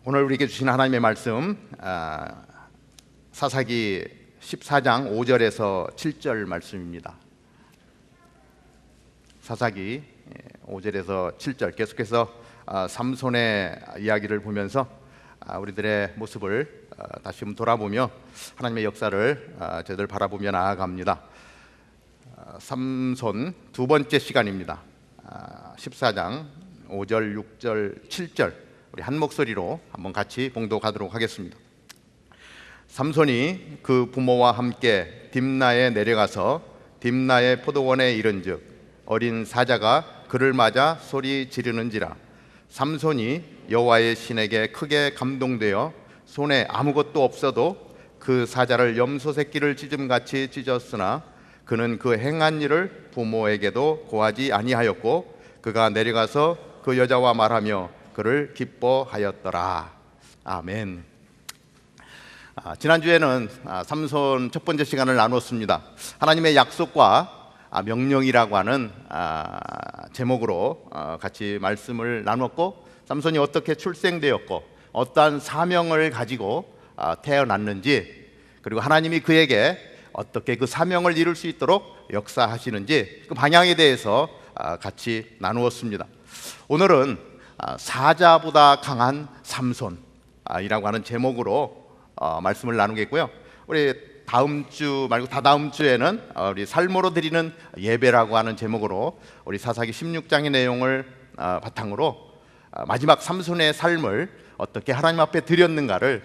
오늘 우리에게 주신 하나님의 말씀 사사기 14장 5절에서 7절 말씀입니다. 사사기 5절에서 7절 계속해서 삼손의 이야기를 보면서 우리들의 모습을 다시 한번 돌아보며 하나님의 역사를 저희들 바라보며 나아갑니다. 삼손 두 번째 시간입니다. 14장 5절, 6절, 7절 우리 한 목소리로 한번 같이 봉독하도록 하겠습니다. 삼손이 그 부모와 함께 딥나에 내려가서 딥나의 포도원에 이른즉 어린 사자가 그를 맞아 소리 지르는지라. 삼손이 여호와의 신에게 크게 감동되어 손에 아무것도 없어도 그 사자를 염소 새끼를 찢음같이 찢었으나 그는 그 행한 일을 부모에게도 고하지 아니하였고 그가 내려가서 그 여자와 말하며 그를 기뻐하였더라. 아멘. 지난주에는 삼손 첫 번째 시간을 나눴습니다. 하나님의 약속과 명령이라고 하는 제목으로 같이 말씀을 나눴고, 삼손이 어떻게 출생되었고 어떠한 사명을 가지고 태어났는지, 그리고 하나님이 그에게 어떻게 그 사명을 이룰 수 있도록 역사하시는지 그 방향에 대해서 같이 나누었습니다. 오늘은 사자보다 강한 삼손이라고 하는 제목으로 말씀을 나누겠고요. 우리 다음 주 말고 다다음 주에는 우리 삶으로 드리는 예배라고 하는 제목으로 우리 사사기 16장의 내용을 바탕으로 마지막 삼손의 삶을 어떻게 하나님 앞에 드렸는가를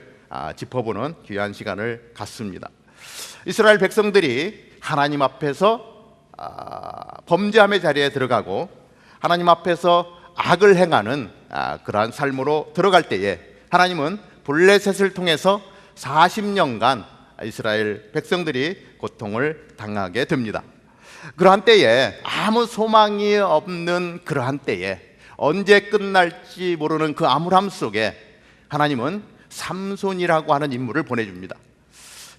짚어보는 귀한 시간을 갖습니다. 이스라엘 백성들이 하나님 앞에서 범죄함의 자리에 들어가고 하나님 앞에서 악을 행하는 그러한 삶으로 들어갈 때에 하나님은 블레셋을 통해서 40년간 이스라엘 백성들이 고통을 당하게 됩니다. 그러한 때에 아무 소망이 없는 그러한 때에 언제 끝날지 모르는 그 암울함 속에 하나님은 삼손이라고 하는 인물을 보내줍니다.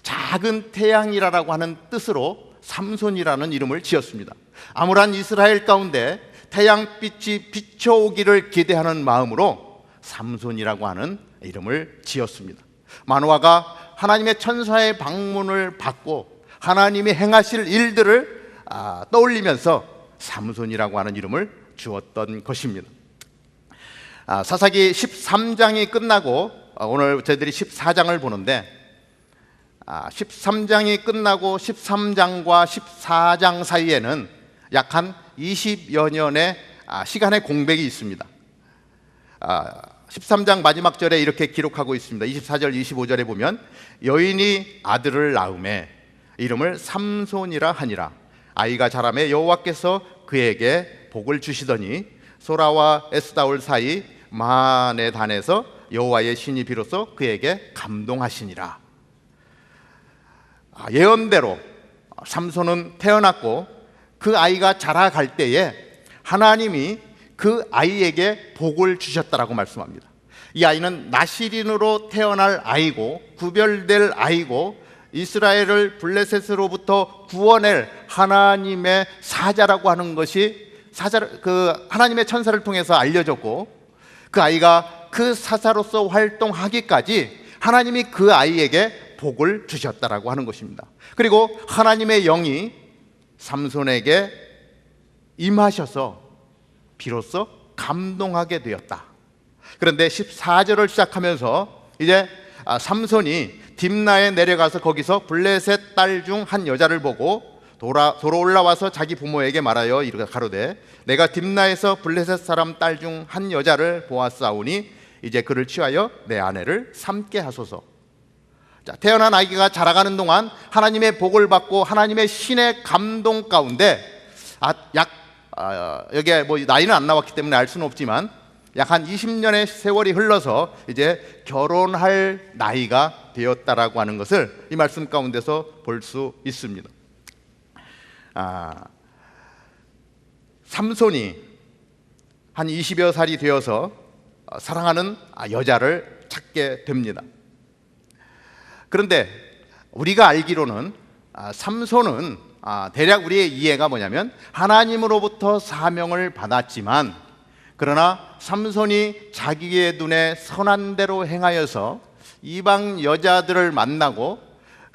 작은 태양이라고 하는 뜻으로 삼손이라는 이름을 지었습니다. 암울한 이스라엘 가운데 태양빛이 비춰오기를 기대하는 마음으로 삼손이라고 하는 이름을 지었습니다. 마노아가 하나님의 천사의 방문을 받고 하나님이 행하실 일들을 떠올리면서 삼손이라고 하는 이름을 주었던 것입니다. 사사기 13장이 끝나고 오늘 저희들이 14장을 보는데 13장이 끝나고 13장과 14장 사이에는 약 한 20여 년의 시간의 공백이 있습니다. 13장 마지막 절에 이렇게 기록하고 있습니다. 24절 25절에 보면 여인이 아들을 낳음에 이름을 삼손이라 하니라. 아이가 자라매 여호와께서 그에게 복을 주시더니 소라와 에스다올 사이 마네단에서 여호와의 신이 비로소 그에게 감동하시니라. 예언대로 삼손은 태어났고 그 아이가 자라갈 때에 하나님이 그 아이에게 복을 주셨다라고 말씀합니다. 이 아이는 나시린으로 태어날 아이고 구별될 아이고 이스라엘을 블레셋으로부터 구원할 하나님의 사자라고 하는 것이 그 하나님의 천사를 통해서 알려졌고, 그 아이가 그 사자로서 활동하기까지 하나님이 그 아이에게 복을 주셨다라고 하는 것입니다. 그리고 하나님의 영이 삼손에게 임하셔서 비로소 감동하게 되었다. 그런데 14절을 시작하면서 이제 삼손이 딥나에 내려가서 거기서 블레셋 딸 중 한 여자를 보고 돌아 올라와서 자기 부모에게 말하여 이르되 가로되 내가 딥나에서 블레셋 사람 딸 중 한 여자를 보았사오니 이제 그를 취하여 내 아내를 삼게 하소서. 태어난 아이가 자라가는 동안 하나님의 복을 받고 하나님의 신의 감동 가운데 여기에 뭐 나이는 안 나왔기 때문에 알 수는 없지만 약 한 20년의 세월이 흘러서 이제 결혼할 나이가 되었다라고 하는 것을 이 말씀 가운데서 볼 수 있습니다. 삼손이 한 20여 살이 되어서 사랑하는 여자를 찾게 됩니다. 그런데 우리가 알기로는 삼손은 대략 우리의 이해가 뭐냐면 하나님으로부터 사명을 받았지만 그러나 삼손이 자기의 눈에 선한 대로 행하여서 이방 여자들을 만나고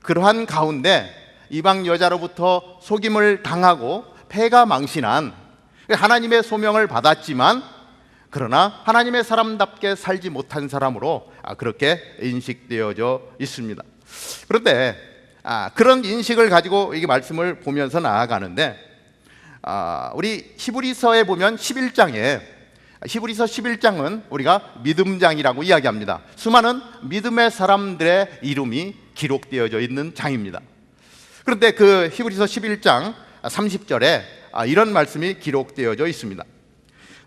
그러한 가운데 이방 여자로부터 속임을 당하고 패가 망신한 하나님의 소명을 받았지만 그러나 하나님의 사람답게 살지 못한 사람으로 그렇게 인식되어져 있습니다. 그런데 그런 인식을 가지고 이 말씀을 보면서 나아가는데 우리 히브리서에 보면 11장에 히브리서 11장은 우리가 믿음장이라고 이야기합니다. 수많은 믿음의 사람들의 이름이 기록되어져 있는 장입니다. 그런데 그 히브리서 11장 30절에 이런 말씀이 기록되어져 있습니다.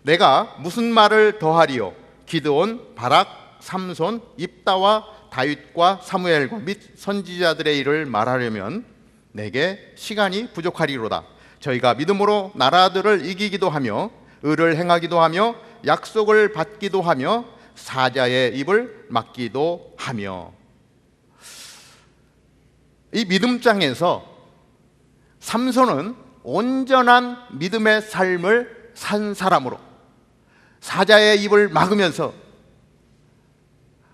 내가 무슨 말을 더하리요? 기드온, 바락, 삼손, 입다와 다윗과 사무엘과 및 선지자들의 일을 말하려면 내게 시간이 부족하리로다. 저희가 믿음으로 나라들을 이기기도 하며 의를 행하기도 하며 약속을 받기도 하며 사자의 입을 막기도 하며. 이 믿음장에서 삼손은 온전한 믿음의 삶을 산 사람으로 사자의 입을 막으면서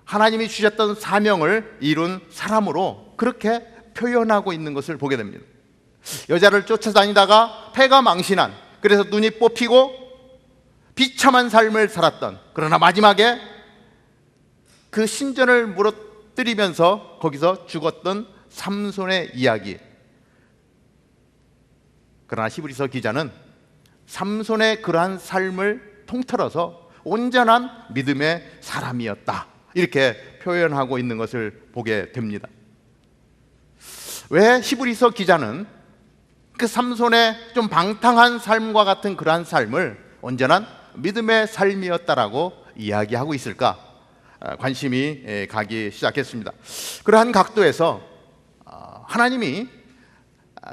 하나님이 주셨던 사명을 이룬 사람으로 그렇게 표현하고 있는 것을 보게 됩니다. 여자를 쫓아다니다가 패가 망신한, 그래서 눈이 뽑히고 비참한 삶을 살았던, 그러나 마지막에 그 신전을 무너뜨리면서 거기서 죽었던 삼손의 이야기. 그러나 히브리서 기자는 삼손의 그러한 삶을 통틀어서 온전한 믿음의 사람이었다, 이렇게 표현하고 있는 것을 보게 됩니다. 왜 히브리서 기자는 그 삼손의 좀 방탕한 삶과 같은 그러한 삶을 온전한 믿음의 삶이었다라고 이야기하고 있을까? 관심이 가기 시작했습니다. 그러한 각도에서 하나님이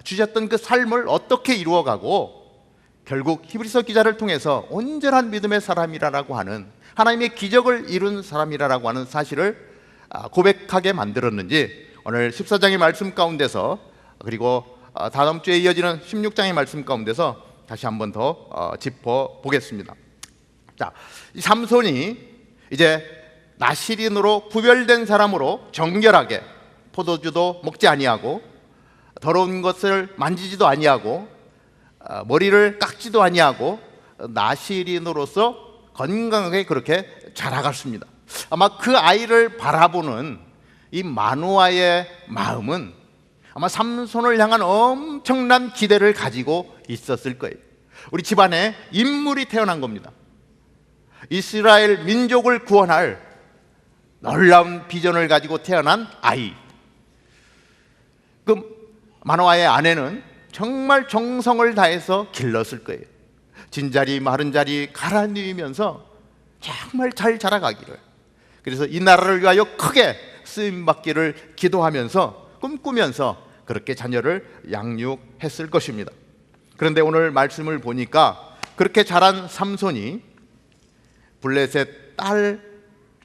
주셨던 그 삶을 어떻게 이루어가고 결국 히브리서 기자를 통해서 온전한 믿음의 사람이라고 하는, 하나님의 기적을 이룬 사람이라고 하는 사실을 고백하게 만들었는지 오늘 14장의 말씀 가운데서, 그리고 다음 주에 이어지는 16장의 말씀 가운데서 다시 한번 더 짚어보겠습니다. 자, 이 삼손이 이제 나시린으로 구별된 사람으로 정결하게 포도주도 먹지 아니하고 더러운 것을 만지지도 아니하고 머리를 깎지도 아니하고 나시린으로서 건강하게 그렇게 자라갔습니다. 아마 그 아이를 바라보는 이 마누아의 마음은 아마 삼손을 향한 엄청난 기대를 가지고 있었을 거예요. 우리 집안에 인물이 태어난 겁니다. 이스라엘 민족을 구원할 놀라운 비전을 가지고 태어난 아이. 그 마누아의 아내는 정말 정성을 다해서 길렀을 거예요. 진자리 마른자리 갈아 누이면서 정말 잘 자라가기를, 그래서 이 나라를 위하여 크게 쓰임받기를 기도하면서 꿈꾸면서 그렇게 자녀를 양육했을 것입니다. 그런데 오늘 말씀을 보니까 그렇게 자란 삼손이 블레셋 딸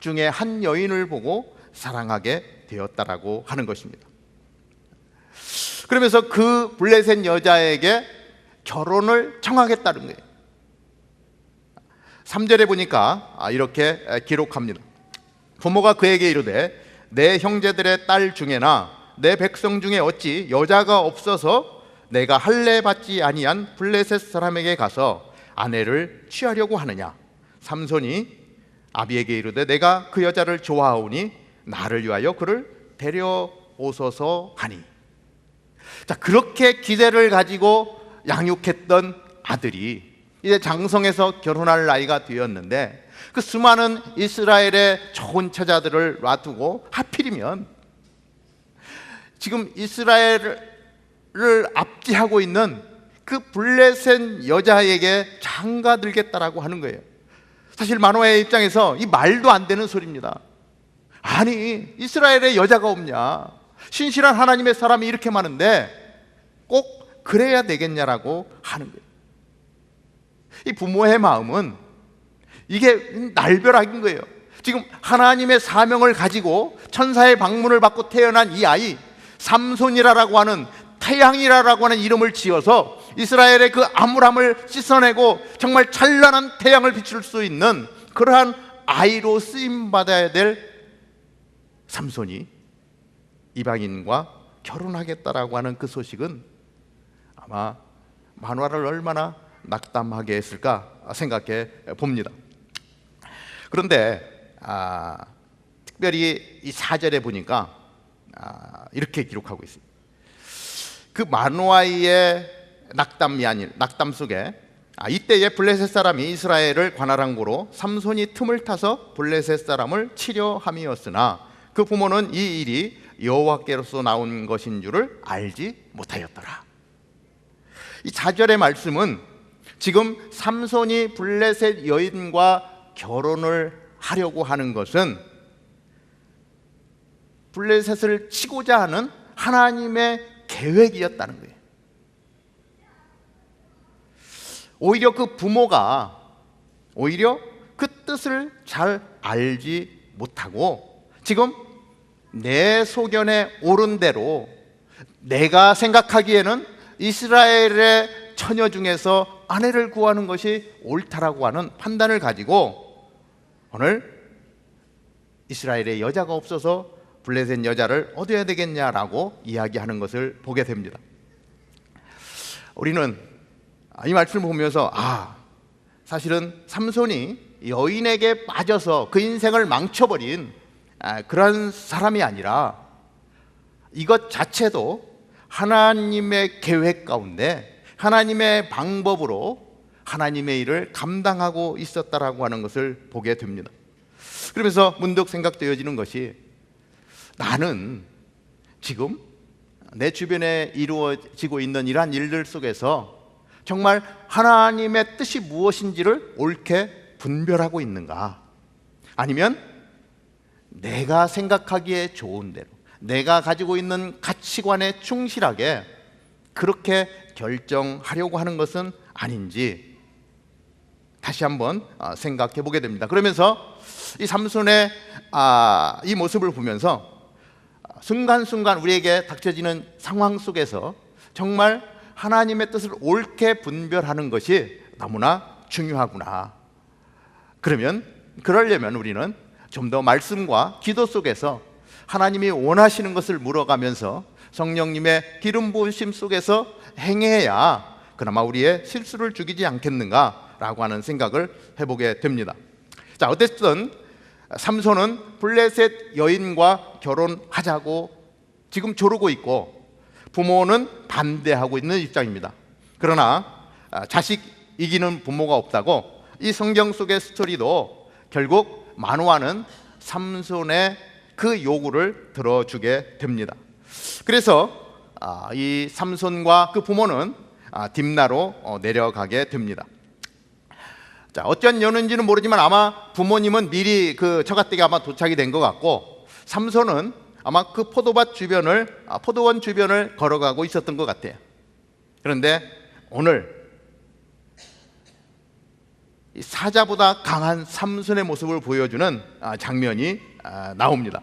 중에 한 여인을 보고 사랑하게 되었다라고 하는 것입니다. 그러면서 그 블레셋 여자에게 결혼을 청하겠다는 거예요. 3절에 보니까 이렇게 기록합니다. 부모가 그에게 이르되 내 형제들의 딸 중에나 내 백성 중에 어찌 여자가 없어서 내가 할례 받지 아니한 블레셋 사람에게 가서 아내를 취하려고 하느냐. 삼손이 아비에게 이르되 내가 그 여자를 좋아하오니 나를 위하여 그를 데려오소서 하니. 자, 그렇게 기대를 가지고 양육했던 아들이 이제 장성해서 결혼할 나이가 되었는데 그 수많은 이스라엘의 좋은 처자들을 놔두고 하필이면 지금 이스라엘을 압제하고 있는 그 블레셋 여자에게 장가들겠다라고 하는 거예요. 사실 마노아의 입장에서 이 말도 안 되는 소리입니다. 아니, 이스라엘에 여자가 없냐, 신실한 하나님의 사람이 이렇게 많은데 꼭 그래야 되겠냐라고 하는 거예요. 이 부모의 마음은 이게 날벼락인 거예요. 지금 하나님의 사명을 가지고 천사의 방문을 받고 태어난 이 아이, 삼손이라고 하는, 태양이라고 하는 이름을 지어서 이스라엘의 그 암울함을 씻어내고 정말 찬란한 태양을 비출 수 있는 그러한 아이로 쓰임받아야 될 삼손이 이방인과 결혼하겠다라고 하는 그 소식은 아마 마누아를 얼마나 낙담하게 했을까 생각해 봅니다. 그런데 특별히 이 4절에 보니까 이렇게 기록하고 있습니다. 그 마누아의 낙담이 아닌 낙담 속에 이때에 블레셋 사람이 이스라엘을 관할한 고로 삼손이 틈을 타서 블레셋 사람을 치려 함이었으나 그 부모는 이 일이 여호와께로서 나온 것인 줄을 알지 못하였더라. 이 4절의 말씀은 지금 삼손이 블레셋 여인과 결혼을 하려고 하는 것은 블레셋을 치고자 하는 하나님의 계획이었다는 거예요. 오히려 그 부모가 오히려 그 뜻을 잘 알지 못하고 지금 내 소견에 옳은 대로 내가 생각하기에는 이스라엘의 처녀 중에서 아내를 구하는 것이 옳다라고 하는 판단을 가지고 오늘 이스라엘에 여자가 없어서 블레셋 여자를 얻어야 되겠냐라고 이야기하는 것을 보게 됩니다. 우리는 이 말씀을 보면서 사실은 삼손이 여인에게 빠져서 그 인생을 망쳐버린 그런 사람이 아니라 이것 자체도 하나님의 계획 가운데 하나님의 방법으로 하나님의 일을 감당하고 있었다라고 하는 것을 보게 됩니다. 그러면서 문득 생각되어지는 것이 나는 지금 내 주변에 이루어지고 있는 이러한 일들 속에서 정말 하나님의 뜻이 무엇인지를 옳게 분별하고 있는가? 아니면 내가 생각하기에 좋은 대로 내가 가지고 있는 가치관에 충실하게 그렇게 결정하려고 하는 것은 아닌지 다시 한번 생각해 보게 됩니다. 그러면서 이 삼손의 이 모습을 보면서 순간순간 우리에게 닥쳐지는 상황 속에서 정말 하나님의 뜻을 옳게 분별하는 것이 너무나 중요하구나. 그러려면 우리는 좀 더 말씀과 기도 속에서 하나님이 원하시는 것을 물어가면서 성령님의 기름 부으심 속에서 행해야 그나마 우리의 실수를 죽이지 않겠는가라고 하는 생각을 해보게 됩니다. 자, 어쨌든 삼손은 블레셋 여인과 결혼하자고 지금 조르고 있고 부모는 반대하고 있는 입장입니다. 그러나 자식 이기는 부모가 없다고 이 성경 속의 스토리도 결국 마누아는 삼손의 그 요구를 들어주게 됩니다. 그래서 이 삼손과 그 부모는 딥나로 내려가게 됩니다. 자, 어쩐 연인지는 모르지만 아마 부모님은 미리 그 처갓댁에 아마 도착이 된 것 같고 삼손은 아마 그 포도원 주변을 걸어가고 있었던 것 같아요. 그런데 오늘 사자보다 강한 삼손의 모습을 보여주는 장면이 나옵니다.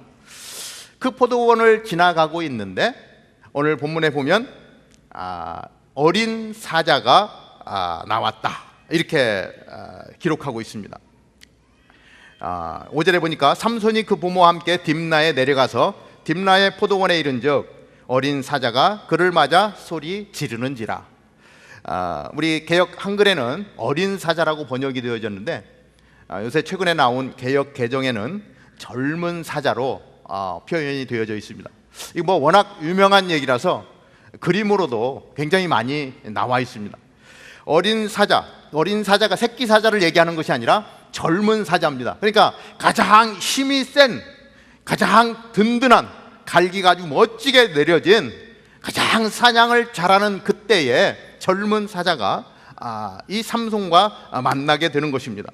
그 포도원을 지나가고 있는데 오늘 본문에 보면 어린 사자가 나왔다 이렇게 기록하고 있습니다. 5절에 보니까 삼손이 그 부모와 함께 딥나에 내려가서 딥나의 포도원에 이른즉 어린 사자가 그를 맞아 소리 지르는지라. 우리 개역 한글에는 어린 사자라고 번역이 되어졌는데 요새 최근에 나온 개역 개정에는 젊은 사자로 표현이 되어져 있습니다. 이거 뭐 워낙 유명한 얘기라서 그림으로도 굉장히 많이 나와 있습니다. 어린 사자가 새끼 사자를 얘기하는 것이 아니라 젊은 사자입니다. 그러니까 가장 힘이 센, 가장 든든한, 갈기가 아주 멋지게 내려진 가장 사냥을 잘하는 그때에 젊은 사자가 이 삼손과 만나게 되는 것입니다.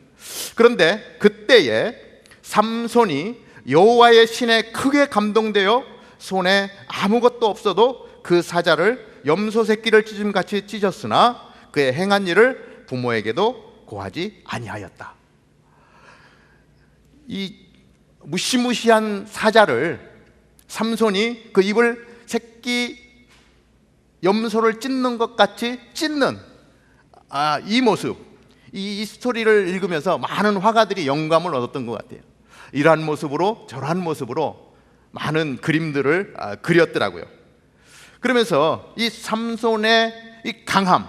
그런데 그때에 삼손이 여호와의 신에 크게 감동되어 손에 아무것도 없어도 그 사자를 염소 새끼를 찢음같이 찢었으나 그의 행한 일을 부모에게도 고하지 아니하였다. 이 무시무시한 사자를 삼손이 그 입을 새끼 염소를 찢는 것 같이 찢는 이 모습, 이 스토리를 읽으면서 많은 화가들이 영감을 얻었던 것 같아요. 이러한 모습으로 저러한 모습으로 많은 그림들을 그렸더라고요. 그러면서 이 삼손의 이 강함,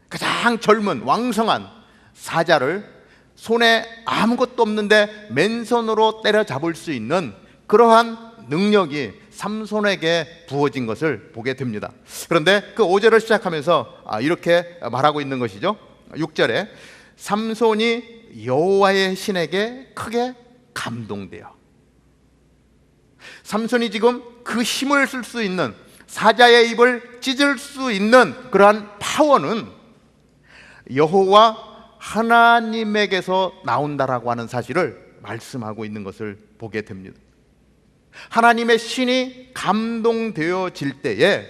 가장 젊은 왕성한 사자를 손에 아무것도 없는데 맨손으로 때려잡을 수 있는 그러한 능력이 삼손에게 부어진 것을 보게 됩니다. 그런데 그 5절을 시작하면서 이렇게 말하고 있는 것이죠. 6절에 삼손이 여호와의 신에게 크게 감동되어, 삼손이 지금 그 힘을 쓸 수 있는, 사자의 입을 찢을 수 있는 그러한 파워는 여호와 하나님에게서 나온다라고 하는 사실을 말씀하고 있는 것을 보게 됩니다. 하나님의 신이 감동되어질 때에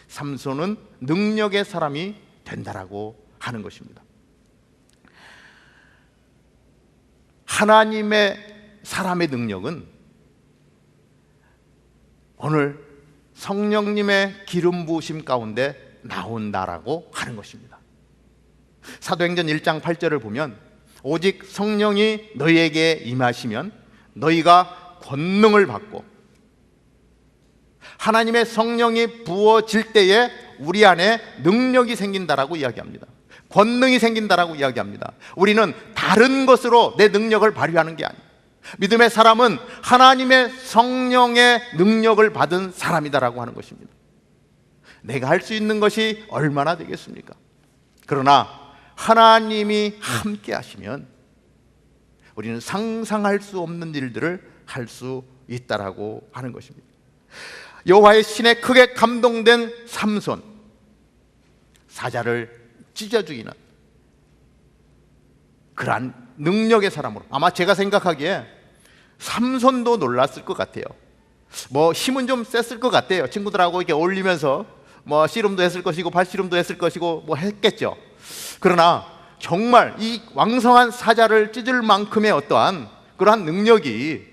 삼손은 능력의 사람이 된다라고 하는 것입니다. 하나님의 사람의 능력은 오늘 성령님의 기름 부으심 가운데 나온다라고 하는 것입니다. 사도행전 1장 8절을 보면 오직 성령이 너희에게 임하시면 너희가 권능을 받고, 하나님의 성령이 부어질 때에 우리 안에 능력이 생긴다라고 이야기합니다. 권능이 생긴다라고 이야기합니다. 우리는 다른 것으로 내 능력을 발휘하는 게 아니에요. 믿음의 사람은 하나님의 성령의 능력을 받은 사람이다라고 하는 것입니다. 내가 할 수 있는 것이 얼마나 되겠습니까? 그러나 하나님이 함께 하시면 우리는 상상할 수 없는 일들을 할 수 있다라고 하는 것입니다. 여호와의 신에 크게 감동된 삼손, 사자를 찢어 죽이는 그러한 능력의 사람으로, 아마 제가 생각하기에 삼손도 놀랐을 것 같아요. 뭐 힘은 좀 셌을 것 같아요. 친구들하고 이렇게 어울리면서 뭐 씨름도 했을 것이고 발씨름도 했을 것이고 뭐 했겠죠. 그러나 정말 이 왕성한 사자를 찢을 만큼의 어떠한 그러한 능력이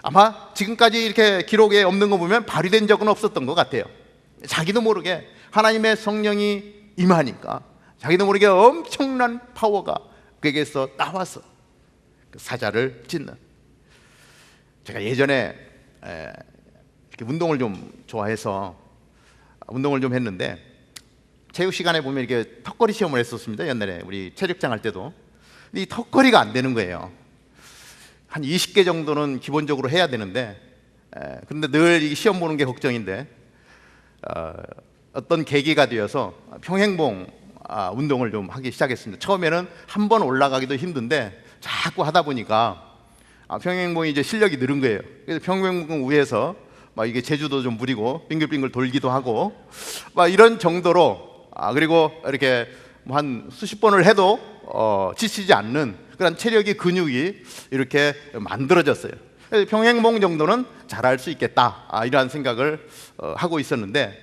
아마 지금까지 이렇게 기록에 없는 거 보면 발휘된 적은 없었던 것 같아요. 자기도 모르게 하나님의 성령이 임하니까 자기도 모르게 엄청난 파워가 그에게서 나와서 그 사자를 찢는. 제가 예전에 이렇게 운동을 좀 좋아해서 운동을 좀 했는데 체육 시간에 보면 이렇게 턱걸이 시험을 했었습니다. 옛날에 우리 체력장 할 때도. 근데 이 턱걸이가 안 되는 거예요. 한 20개 정도는 기본적으로 해야 되는데, 그런데 늘 이 시험 보는 게 걱정인데 어떤 계기가 되어서 평행봉 운동을 좀 하기 시작했습니다. 처음에는 한 번 올라가기도 힘든데 자꾸 하다 보니까 평행봉이 이제 실력이 늘은 거예요. 그래서 평행봉 위에서 막 이게 제주도 좀 부리고 빙글빙글 돌기도 하고 막 이런 정도로, 그리고 이렇게 뭐 한 수십 번을 해도 지치지 않는 그런 체력이, 근육이 이렇게 만들어졌어요. 그래서 평행봉 정도는 잘할 수 있겠다, 이런 생각을 하고 있었는데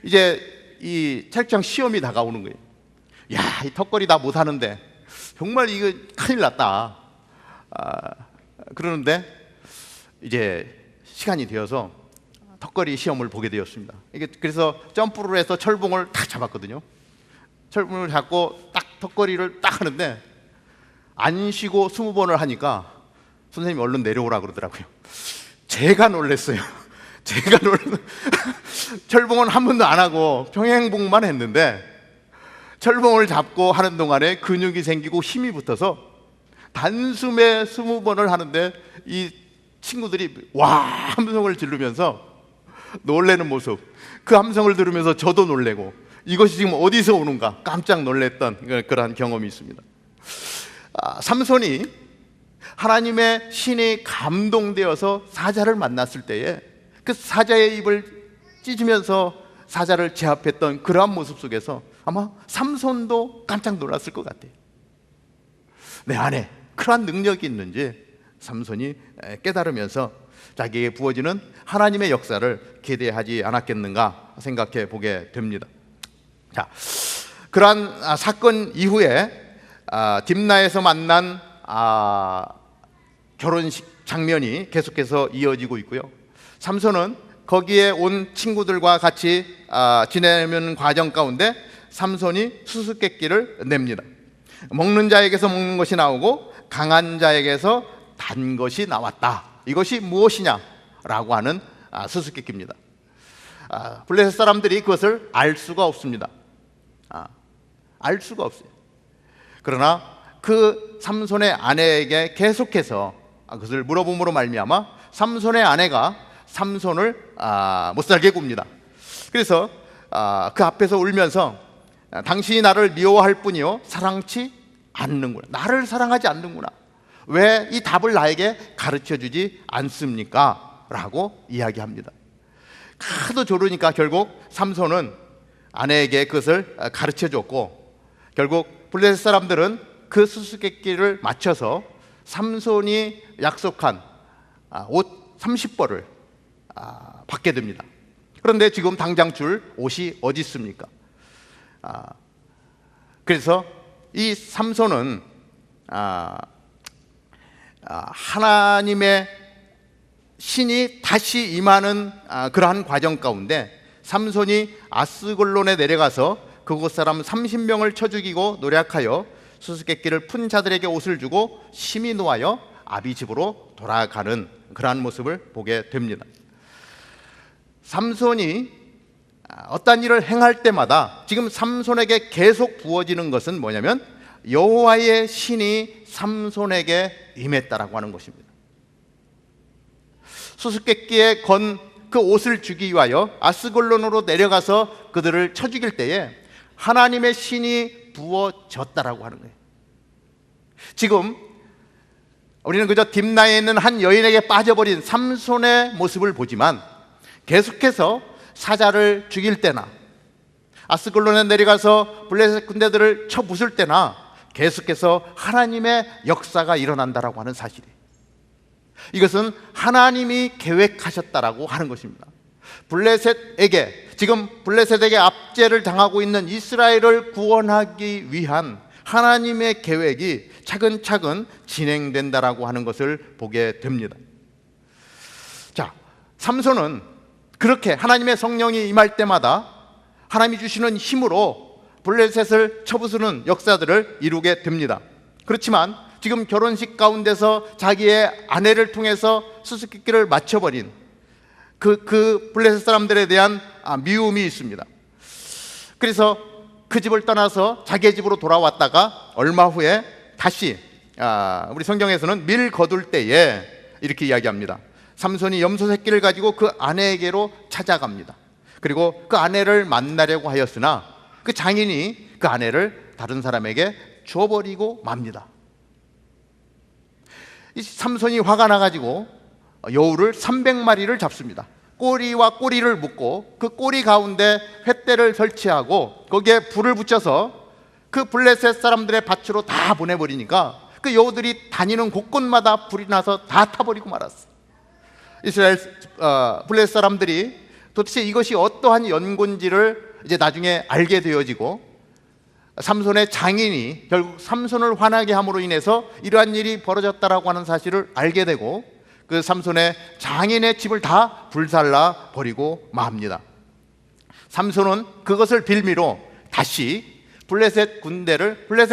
이제 이 체육장 시험이 다가오는 거예요. 야, 이 턱걸이 다 못하는데 정말 이거 큰일 났다. 그러는데 이제 시간이 되어서 턱걸이 시험을 보게 되었습니다. 이게 그래서 점프를 해서 철봉을 딱 잡았거든요. 철봉을 잡고 딱 턱걸이를 딱 하는데 안 쉬고 20번을 하니까 선생님이 얼른 내려오라 그러더라고요. 제가 놀랐어요. 제가 철봉은 한 번도 안 하고 평행봉만 했는데 철봉을 잡고 하는 동안에 근육이 생기고 힘이 붙어서 단숨에 20번을 하는데 이 친구들이 와 함성을 지르면서 놀래는 모습, 그 함성을 들으면서 저도 놀래고 이것이 지금 어디서 오는가 깜짝 놀랐던 그러한 경험이 있습니다. 삼손이 하나님의 신이 감동되어서 사자를 만났을 때에 그 사자의 입을 찢으면서 사자를 제압했던 그러한 모습 속에서 아마 삼손도 깜짝 놀랐을 것 같아요. 내 안에 그러한 능력이 있는지 삼손이 깨달으면서 자기에게 부어지는 하나님의 역사를 기대하지 않았겠는가 생각해 보게 됩니다. 자, 그러한 사건 이후에 딥나에서 만난 결혼식 장면이 계속해서 이어지고 있고요. 삼손은 거기에 온 친구들과 같이 지내는 과정 가운데 삼손이 수수께끼를 냅니다. 먹는 자에게서 먹는 것이 나오고 강한 자에게서 단 것이 나왔다. 이것이 무엇이냐라고 하는 수수께끼입니다. 블레셋 사람들이 그것을 알 수가 없습니다. 알 수가 없어요. 그러나 그 삼손의 아내에게 계속해서 그것을 물어봄으로 말미암아 삼손의 아내가 삼손을 못 살게 굽니다. 그래서 그 앞에서 울면서 당신이 나를 미워할 뿐이요 사랑치 않는구나. 나를 사랑하지 않는구나. 왜 이 답을 나에게 가르쳐주지 않습니까? 라고 이야기합니다. 하도 조르니까 결국 삼손은 아내에게 그것을 가르쳐줬고, 결국 블레셋 사람들은 그 수수께끼를 맞춰서 삼손이 약속한 옷 30벌을 받게 됩니다. 그런데 지금 당장 줄 옷이 어디 있습니까? 그래서 이 삼손은 하나님의 신이 다시 임하는 그러한 과정 가운데 삼손이 아스글론에 내려가서 그곳 사람 30명을 쳐 죽이고 노략하여 수수께끼를 푼 자들에게 옷을 주고 심히 노하여 아비 집으로 돌아가는 그러한 모습을 보게 됩니다. 삼손이 어떤 일을 행할 때마다 지금 삼손에게 계속 부어지는 것은 뭐냐면 여호와의 신이 삼손에게 임했다라고 하는 것입니다. 수수께끼에 건 그 옷을 주기 위하여 아스글론으로 내려가서 그들을 쳐 죽일 때에 하나님의 신이 부어졌다라고 하는 거예요. 지금 우리는 그저 딥나에 있는 한 여인에게 빠져버린 삼손의 모습을 보지만 계속해서 사자를 죽일 때나 아스글론에 내려가서 블레셋 군대들을 쳐 부술 때나 계속해서 하나님의 역사가 일어난다라고 하는 사실이에요. 이것은 하나님이 계획하셨다라고 하는 것입니다. 블레셋에게, 지금 블레셋에게 압제를 당하고 있는 이스라엘을 구원하기 위한 하나님의 계획이 차근차근 진행된다라고 하는 것을 보게 됩니다. 자, 삼손은 그렇게 하나님의 성령이 임할 때마다 하나님이 주시는 힘으로 블레셋을 쳐부수는 역사들을 이루게 됩니다. 그렇지만 지금 결혼식 가운데서 자기의 아내를 통해서 수수께끼를 맞춰버린 그 블레셋 사람들에 대한 미움이 있습니다. 그래서 그 집을 떠나서 자기의 집으로 돌아왔다가 얼마 후에 다시 우리 성경에서는 밀 거둘 때에 이렇게 이야기합니다. 삼손이 염소 새끼를 가지고 그 아내에게로 찾아갑니다. 그리고 그 아내를 만나려고 하였으나 그 장인이 그 아내를 다른 사람에게 줘버리고 맙니다. 이 삼손이 화가 나가지고 여우를 300마리를 잡습니다. 꼬리와 꼬리를 묶고 그 꼬리 가운데 횃대를 설치하고 거기에 불을 붙여서 그 블레셋 사람들의 밭으로 다 보내버리니까 그 여우들이 다니는 곳곳마다 불이 나서 다 타버리고 말았어요. 이스라엘 블레셋 사람들이 도대체 이것이 어떠한 연고인지를 이제 나중에 알게 되어지고 삼손의 장인이 결국 삼손을 화나게 함으로 인해서 이러한 일이 벌어졌다라고 하는 사실을 알게 되고 그 삼손의 장인의 집을 다 불살라 버리고 맙니다. 삼손은 그것을 빌미로 다시 블레셋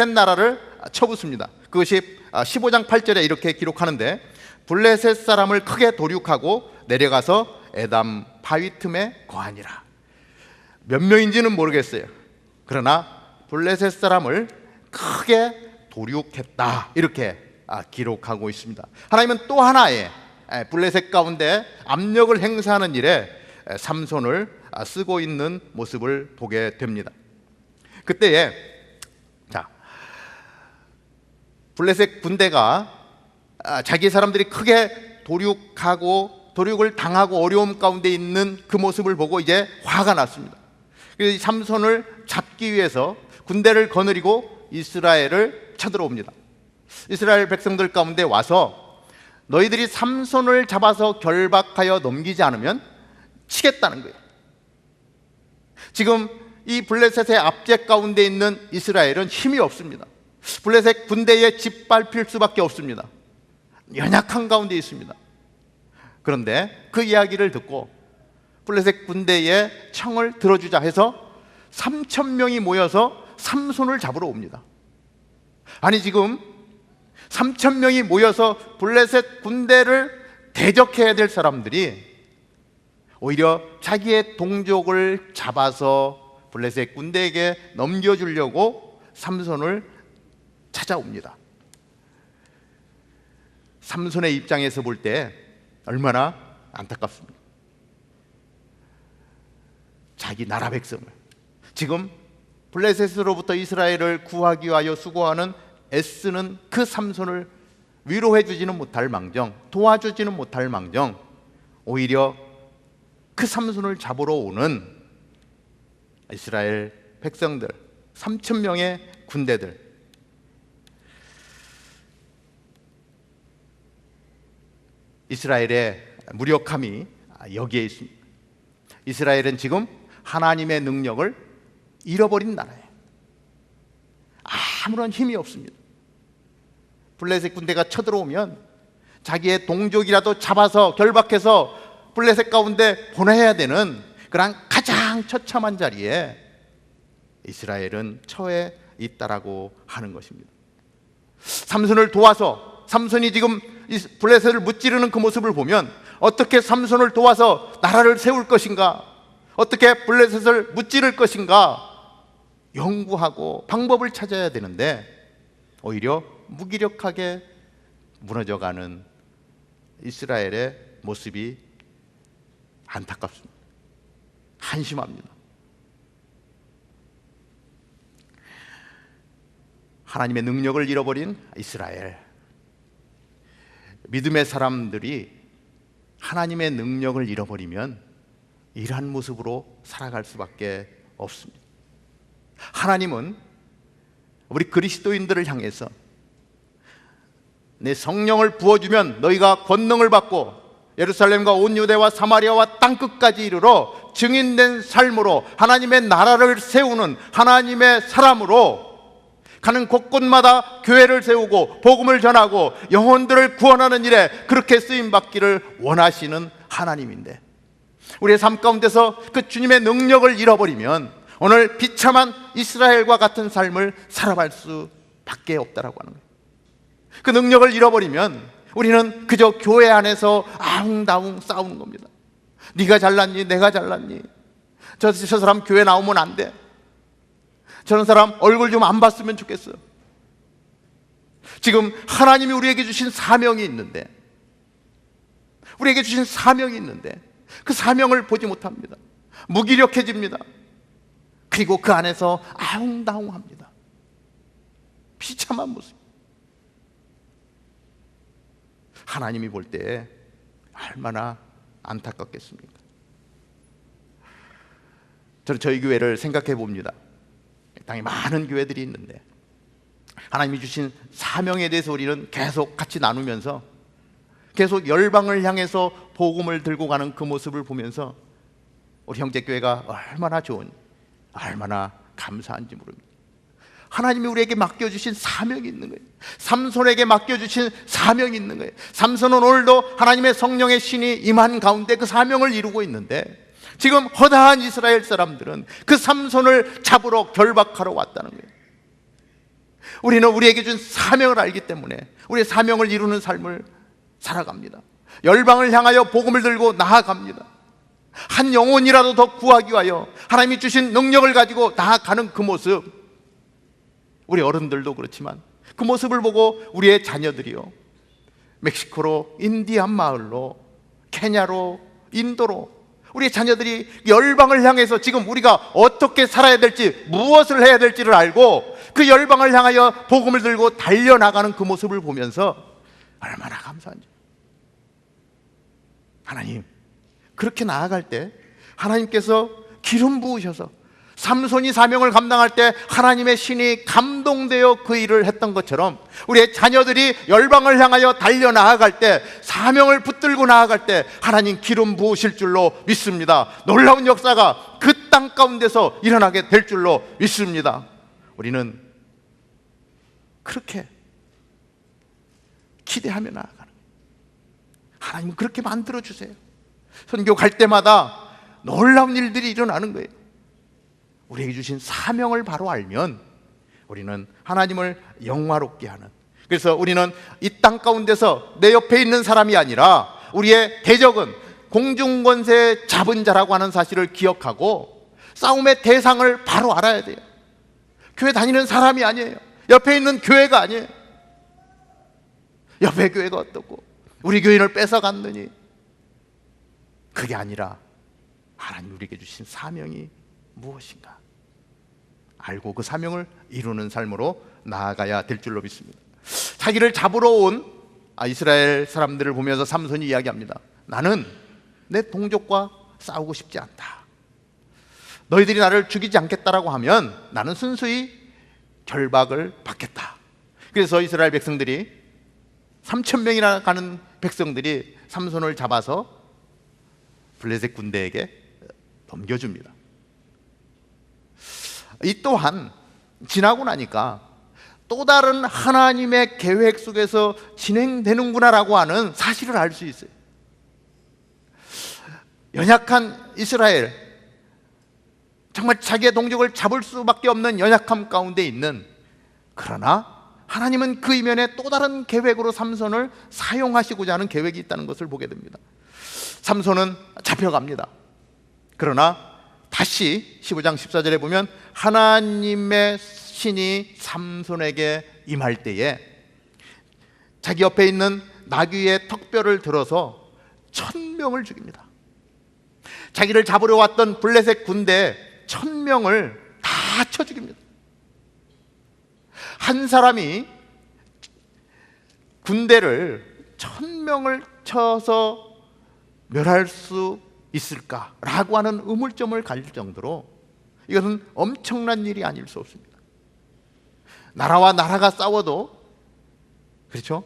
나라를 쳐붓습니다. 그것이 15장 8절에 이렇게 기록하는데 블레셋 사람을 크게 도륙하고 내려가서 에담 바위 틈에 거하니라. 몇 명인지는 모르겠어요. 그러나 블레셋 사람을 크게 도륙했다, 이렇게 기록하고 있습니다. 하나님은 또 하나의 블레셋 가운데 압력을 행사하는 일에 삼손을 쓰고 있는 모습을 보게 됩니다. 그때에 블레셋 군대가 자기 사람들이 크게 도륙을 당하고 어려움 가운데 있는 그 모습을 보고 이제 화가 났습니다. 그래서 삼손을 잡기 위해서 군대를 거느리고 이스라엘을 쳐들어옵니다. 이스라엘 백성들 가운데 와서 너희들이 삼손을 잡아서 결박하여 넘기지 않으면 치겠다는 거예요. 지금 이 블레셋의 압제 가운데 있는 이스라엘은 힘이 없습니다. 블레셋 군대에 짓밟힐 수밖에 없습니다. 연약한 가운데 있습니다. 그런데 그 이야기를 듣고 블레셋 군대의 청을 들어주자 해서 3,000명이 모여서 삼손을 잡으러 옵니다. 아니, 지금 3,000명이 모여서 블레셋 군대를 대적해야 될 사람들이 오히려 자기의 동족을 잡아서 블레셋 군대에게 넘겨주려고 삼손을 찾아옵니다. 삼손의 입장에서 볼 때 얼마나 안타깝습니까? 자기 나라 백성을, 지금 블레셋으로부터 이스라엘을 구하기 위하여 수고하는 애쓰는 그 삼손을 위로해 주지는 못할 망정, 도와주지는 못할 망정, 오히려 그 삼손을 잡으러 오는 이스라엘 백성들, 3,000명의 군대들, 이스라엘의 무력함이 여기에 있습니다. 이스라엘은 지금 하나님의 능력을 잃어버린 나라예요. 아무런 힘이 없습니다. 블레셋 군대가 쳐들어오면 자기의 동족이라도 잡아서 결박해서 블레셋 가운데 보내야 되는 그런 가장 처참한 자리에 이스라엘은 처해 있다라고 하는 것입니다. 삼손을 도와서, 삼손이 지금 블레셋을 무찌르는 그 모습을 보면 어떻게 삼손을 도와서 나라를 세울 것인가, 어떻게 블레셋을 무찌를 것인가 연구하고 방법을 찾아야 되는데 오히려 무기력하게 무너져가는 이스라엘의 모습이 안타깝습니다. 한심합니다. 하나님의 능력을 잃어버린 이스라엘, 믿음의 사람들이 하나님의 능력을 잃어버리면 이러한 모습으로 살아갈 수밖에 없습니다. 하나님은 우리 그리스도인들을 향해서 내 성령을 부어주면 너희가 권능을 받고 예루살렘과 온 유대와 사마리아와 땅끝까지 이르러 증인된 삶으로 하나님의 나라를 세우는 하나님의 사람으로 가는 곳곳마다 교회를 세우고 복음을 전하고 영혼들을 구원하는 일에 그렇게 쓰임받기를 원하시는 하나님인데, 우리의 삶 가운데서 그 주님의 능력을 잃어버리면 오늘 비참한 이스라엘과 같은 삶을 살아갈 수밖에 없다라고 하는 거예요. 그 능력을 잃어버리면 우리는 그저 교회 안에서 아웅다웅 싸우는 겁니다. 네가 잘났니? 내가 잘났니? 저 사람 교회 나오면 안 돼. 저런 사람 얼굴 좀 안 봤으면 좋겠어요. 지금 하나님이 우리에게 주신 사명이 있는데, 우리에게 주신 사명이 있는데 그 사명을 보지 못합니다. 무기력해집니다. 그리고 그 안에서 아웅다웅합니다. 비참한 모습. 하나님이 볼 때 얼마나 안타깝겠습니까? 저는 저희 교회를 생각해 봅니다. 땅에 많은 교회들이 있는데 하나님이 주신 사명에 대해서 우리는 계속 같이 나누면서 계속 열방을 향해서 복음을 들고 가는 그 모습을 보면서 우리 형제교회가 얼마나 좋은, 얼마나 감사한지 모릅니다. 하나님이 우리에게 맡겨주신 사명이 있는 거예요. 삼손에게 맡겨주신 사명이 있는 거예요. 삼손은 오늘도 하나님의 성령의 신이 임한 가운데 그 사명을 이루고 있는데 지금 허다한 이스라엘 사람들은 그 삼손을 잡으러 결박하러 왔다는 거예요. 우리는 우리에게 준 사명을 알기 때문에 우리의 사명을 이루는 삶을 살아갑니다. 열방을 향하여 복음을 들고 나아갑니다. 한 영혼이라도 더 구하기 위하여 하나님이 주신 능력을 가지고 나아가는 그 모습, 우리 어른들도 그렇지만 그 모습을 보고 우리의 자녀들이요, 멕시코로, 인디안 마을로, 케냐로, 인도로 우리의 자녀들이 열방을 향해서 지금 우리가 어떻게 살아야 될지, 무엇을 해야 될지를 알고 그 열방을 향하여 복음을 들고 달려나가는 그 모습을 보면서 얼마나 감사한지. 하나님, 그렇게 나아갈 때 하나님께서 기름 부으셔서 삼손이 사명을 감당할 때 하나님의 신이 감동되어 그 일을 했던 것처럼 우리의 자녀들이 열방을 향하여 달려나아갈 때, 사명을 붙들고 나아갈 때 하나님 기름 부으실 줄로 믿습니다. 놀라운 역사가 그 땅 가운데서 일어나게 될 줄로 믿습니다. 우리는 그렇게 기대하며 나아가는 거예요. 하나님은 그렇게 만들어 주세요. 선교 갈 때마다 놀라운 일들이 일어나는 거예요. 우리에게 주신 사명을 바로 알면 우리는 하나님을 영화롭게 하는, 그래서 우리는 이 땅 가운데서 내 옆에 있는 사람이 아니라 우리의 대적은 공중권세 잡은 자라고 하는 사실을 기억하고 싸움의 대상을 바로 알아야 돼요. 교회 다니는 사람이 아니에요. 옆에 있는 교회가 아니에요. 옆에 교회가 어떻고 우리 교인을 뺏어갔느니, 그게 아니라 하나님 우리에게 주신 사명이 무엇인가 알고 그 사명을 이루는 삶으로 나아가야 될 줄로 믿습니다. 자기를 잡으러 온 이스라엘 사람들을 보면서 삼손이 이야기합니다. 나는 내 동족과 싸우고 싶지 않다. 너희들이 나를 죽이지 않겠다라고 하면 나는 순수히 결박을 받겠다. 그래서 이스라엘 백성들이 3,000명이나 가는 백성들이 삼손을 잡아서 블레셋 군대에게 넘겨줍니다. 이 또한 지나고 나니까 또 다른 하나님의 계획 속에서 진행되는구나라고 하는 사실을 알 수 있어요. 연약한 이스라엘, 정말 자기의 동족을 잡을 수밖에 없는 연약함 가운데 있는, 그러나 하나님은 그 이면에 또 다른 계획으로 삼손을 사용하시고자 하는 계획이 있다는 것을 보게 됩니다. 삼손은 잡혀갑니다. 그러나 다시 15장 14절에 보면 하나님의 신이 삼손에게 임할 때에 자기 옆에 있는 나귀의 턱뼈를 들어서 1,000명을 죽입니다. 자기를 잡으러 왔던 블레셋 군대 1,000명을 다 쳐 죽입니다. 한 사람이 군대를 1,000명을 쳐서 멸할 수 있을까라고 하는 의문점을 가질 정도로 이것은 엄청난 일이 아닐 수 없습니다. 나라와 나라가 싸워도, 그렇죠?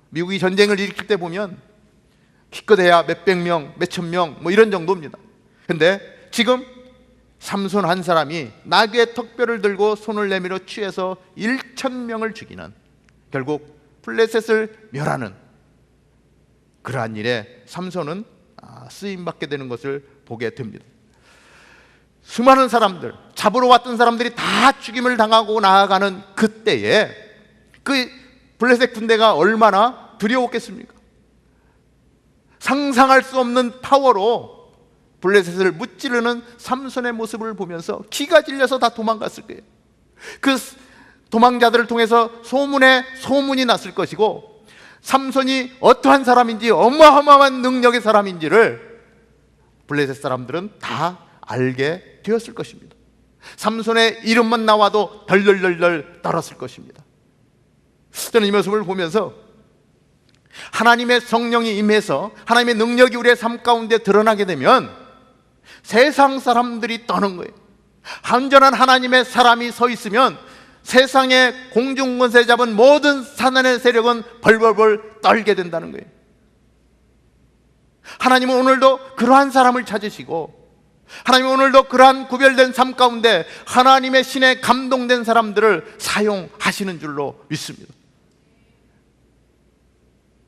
미국이 전쟁을 일으킬 때 보면 기껏해야 몇백 명, 몇천 명 뭐 이런 정도입니다. 근데 지금 삼손 한 사람이 나귀의 턱뼈를 들고 손을 내밀어 취해서 1,000명을 죽이는, 결국 블레셋을 멸하는 그러한 일에 삼손은 쓰임받게 되는 것을 보게 됩니다. 수많은 사람들, 잡으러 왔던 사람들이 다 죽임을 당하고 나아가는 그때에 그 블레셋 군대가 얼마나 두려웠겠습니까? 상상할 수 없는 파워로 블레셋을 무찌르는 삼손의 모습을 보면서 기가 질려서 다 도망갔을 거예요. 그 도망자들을 통해서 소문이 났을 것이고, 삼손이 어떠한 사람인지, 어마어마한 능력의 사람인지를 블레셋 사람들은 다 알게 되었을 것입니다. 삼손의 이름만 나와도 덜덜덜덜 떨었을 것입니다. 저는 이 모습을 보면서 하나님의 성령이 임해서 하나님의 능력이 우리의 삶 가운데 드러나게 되면 세상 사람들이 떠는 거예요. 완전한 하나님의 사람이 서 있으면 세상의 공중권세 잡은 모든 사단의 세력은 벌벌벌 떨게 된다는 거예요. 하나님은 오늘도 그러한 사람을 찾으시고, 하나님은 오늘도 그러한 구별된 삶 가운데 하나님의 신에 감동된 사람들을 사용하시는 줄로 믿습니다.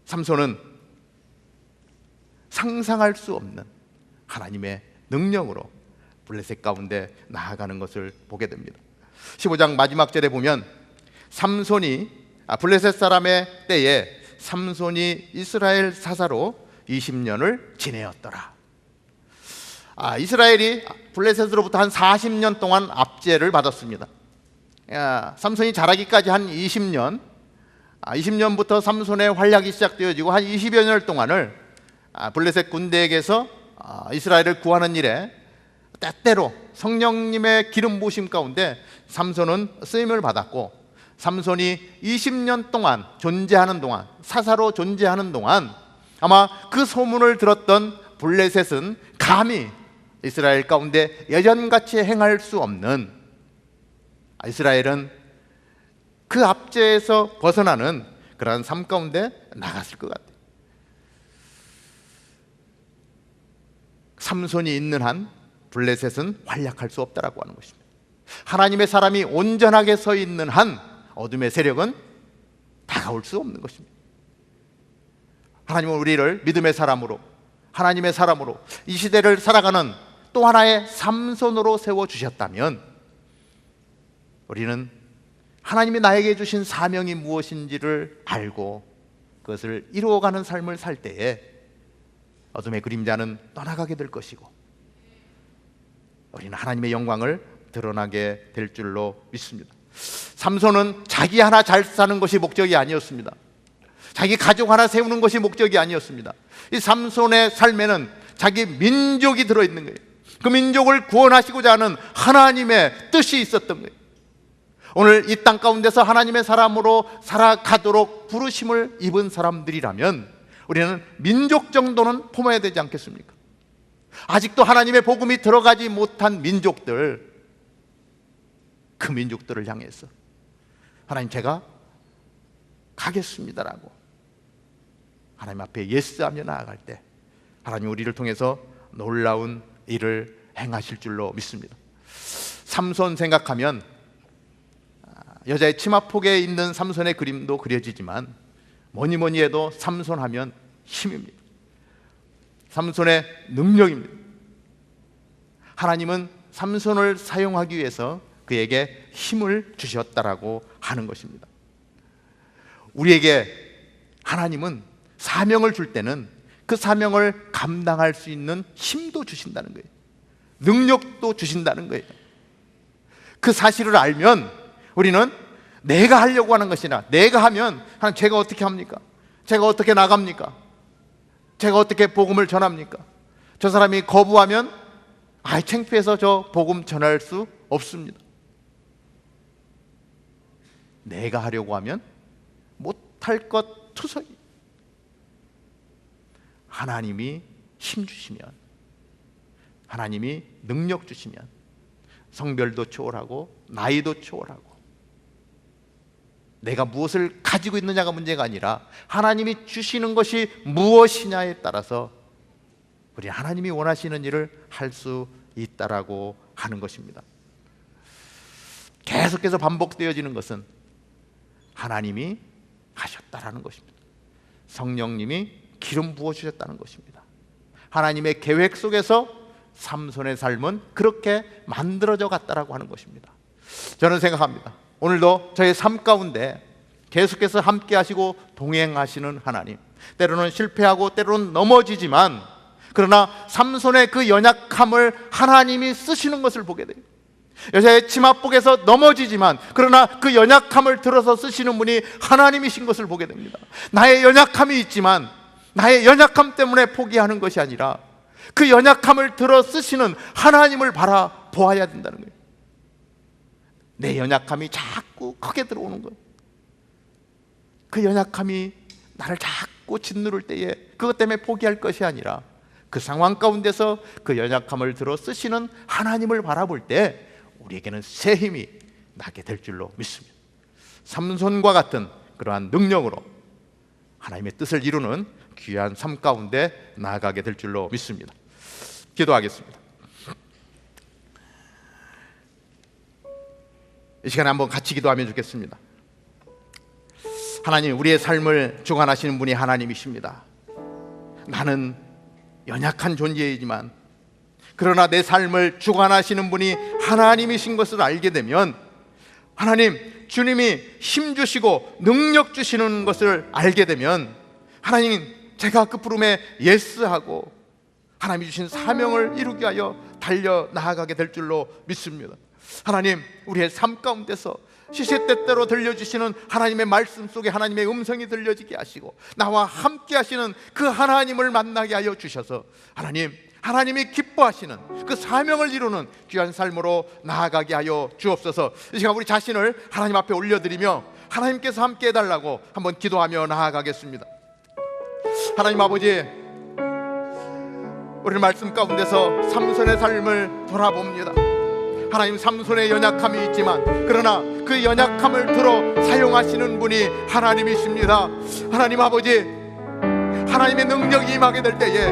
삼손은 상상할 수 없는 하나님의 능력으로 블레셋 가운데 나아가는 것을 보게 됩니다. 15장 마지막 절에 보면 블레셋 사람의 때에 삼손이 이스라엘 사사로 20년을 지내었더라. 이스라엘이 블레셋으로부터 한 40년 동안 압제를 받았습니다. 삼손이 자라기까지 한 20년, 20년부터 삼손의 활약이 시작되어지고 한 20여 년 동안을 블레셋 군대에게서 이스라엘을 구하는 일에 때때로 성령님의 기름 부으심 가운데 삼손은 쓰임을 받았고, 삼손이 20년 동안 존재하는 동안, 사사로 존재하는 동안 아마 그 소문을 들었던 블레셋은 감히 이스라엘 가운데 예전같이 행할 수 없는, 이스라엘은 그 압제에서 벗어나는 그러한 삶 가운데 나갔을 것 같아요. 삼손이 있는 한 블레셋은 활약할 수 없다라고 하는 것입니다. 하나님의 사람이 온전하게 서 있는 한 어둠의 세력은 다가올 수 없는 것입니다. 하나님은 우리를 믿음의 사람으로, 하나님의 사람으로 이 시대를 살아가는 또 하나의 삼손으로 세워주셨다면, 우리는 하나님이 나에게 주신 사명이 무엇인지를 알고 그것을 이루어가는 삶을 살 때에 어둠의 그림자는 떠나가게 될 것이고, 우리는 하나님의 영광을 드러나게 될 줄로 믿습니다. 삼손은 자기 하나 잘 사는 것이 목적이 아니었습니다. 자기 가족 하나 세우는 것이 목적이 아니었습니다. 이 삼손의 삶에는 자기 민족이 들어있는 거예요. 그 민족을 구원하시고자 하는 하나님의 뜻이 있었던 거예요. 오늘 이 땅 가운데서 하나님의 사람으로 살아가도록 부르심을 입은 사람들이라면 우리는 민족 정도는 품어야 되지 않겠습니까? 아직도 하나님의 복음이 들어가지 못한 민족들, 그 민족들을 향해서 하나님, 제가 가겠습니다라고 하나님 앞에 예스하며 나아갈 때 하나님 우리를 통해서 놀라운 일을 행하실 줄로 믿습니다. 삼손 생각하면 여자의 치마폭에 있는 삼손의 그림도 그려지지만 뭐니 해도 삼손하면 힘입니다. 삼손의 능력입니다. 하나님은 삼손을 사용하기 위해서 그에게 힘을 주셨다라고 하는 것입니다. 우리에게 하나님은 사명을 줄 때는 그 사명을 감당할 수 있는 힘도 주신다는 거예요. 능력도 주신다는 거예요. 그 사실을 알면 우리는 내가 하려고 하는 것이나, 내가 하면 하나님, 제가 어떻게 합니까? 제가 어떻게 나갑니까? 제가 어떻게 복음을 전합니까? 저 사람이 거부하면 창피해서 저 복음 전할 수 없습니다. 내가 하려고 하면 못할 것 투성이. 하나님이 힘 주시면, 하나님이 능력 주시면 성별도 초월하고 나이도 초월하고, 내가 무엇을 가지고 있느냐가 문제가 아니라 하나님이 주시는 것이 무엇이냐에 따라서 우리 하나님이 원하시는 일을 할 수 있다라고 하는 것입니다. 계속해서 반복되어지는 것은 하나님이 하셨다라는 것입니다. 성령님이 기름 부어주셨다는 것입니다. 하나님의 계획 속에서 삼손의 삶은 그렇게 만들어져 갔다라고 하는 것입니다. 저는 생각합니다. 오늘도 저의 삶 가운데 계속해서 함께 하시고 동행하시는 하나님, 때로는 실패하고 때로는 넘어지지만, 그러나 삼손의 그 연약함을 하나님이 쓰시는 것을 보게 돼요. 여자의 치마폭에서 넘어지지만 그러나 그 연약함을 들어서 쓰시는 분이 하나님이신 것을 보게 됩니다. 나의 연약함이 있지만 나의 연약함 때문에 포기하는 것이 아니라 그 연약함을 들어 쓰시는 하나님을 바라보아야 된다는 거예요. 내 연약함이 자꾸 크게 들어오는 거예요. 그 연약함이 나를 자꾸 짓누를 때에 그것 때문에 포기할 것이 아니라 그 상황 가운데서 그 연약함을 들어 쓰시는 하나님을 바라볼 때 우리에게는 새 힘이 나게 될 줄로 믿습니다. 삼손과 같은 그러한 능력으로 하나님의 뜻을 이루는 귀한 삶 가운데 나아가게 될 줄로 믿습니다. 기도하겠습니다. 이 시간에 한번 같이 기도하면 좋겠습니다. 하나님, 우리의 삶을 주관하시는 분이 하나님이십니다. 나는 연약한 존재이지만 그러나 내 삶을 주관하시는 분이 하나님이신 것을 알게 되면, 하나님, 주님이 힘 주시고 능력 주시는 것을 알게 되면, 하나님, 제가 그 부름에 예스하고 하나님이 주신 사명을 이루게 하여 달려 나아가게 될 줄로 믿습니다. 하나님, 우리의 삶 가운데서 시시때때로 들려주시는 하나님의 말씀 속에 하나님의 음성이 들려지게 하시고 나와 함께 하시는 그 하나님을 만나게 하여 주셔서 하나님이 기뻐하시는 그 사명을 이루는 귀한 삶으로 나아가게 하여 주옵소서. 이 시간 우리 자신을 하나님 앞에 올려드리며 하나님께서 함께 해달라고 한번 기도하며 나아가겠습니다. 하나님 아버지, 우리 말씀 가운데서 삼손의 삶을 돌아봅니다. 하나님, 삼손의 연약함이 있지만 그러나 그 연약함을 들어 사용하시는 분이 하나님이십니다. 하나님 아버지, 하나님의 능력이 임하게 될 때에